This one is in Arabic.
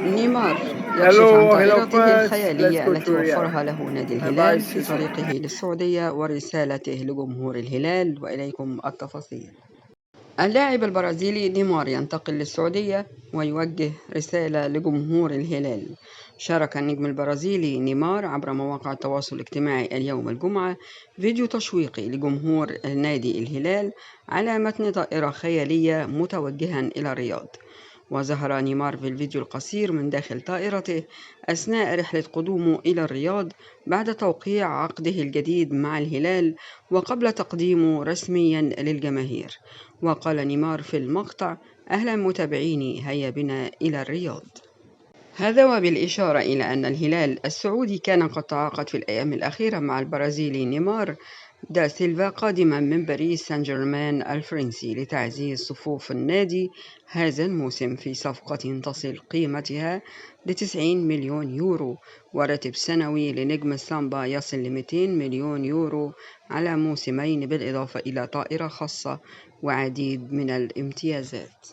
نيمار يكشف عن Hello طائرته fans, let's الخيالية go التي to Riyadh. وفرها له نادي Bye bye, الهلال see في you soon. طريقه للسعودية ورسالته لجمهور الهلال، وإليكم التفاصيل. اللاعب البرازيلي نيمار ينتقل للسعودية ويوجه رسالة لجمهور الهلال. شارك النجم البرازيلي نيمار عبر مواقع التواصل الاجتماعي اليوم الجمعة فيديو تشويقي لجمهور نادي الهلال على متن طائرة خيالية متوجها إلى الرياض. وظهر نيمار في الفيديو القصير من داخل طائرته أثناء رحلة قدومه إلى الرياض بعد توقيع عقده الجديد مع الهلال وقبل تقديمه رسميا للجماهير. وقال نيمار في المقطع: أهلا متابعيني، هيا بنا إلى الرياض. هذا وبالإشارة إلى أن الهلال السعودي كان قد تعاقد في الأيام الأخيرة مع البرازيلي نيمار دا سيلفا قادما من باريس سان جيرمان الفرنسي لتعزيز صفوف النادي هذا الموسم في صفقة تصل قيمتها ل90 مليون يورو، وراتب سنوي لنجم السامبا يصل ل200 مليون يورو على موسمين، بالإضافة إلى طائرة خاصة وعديد من الامتيازات.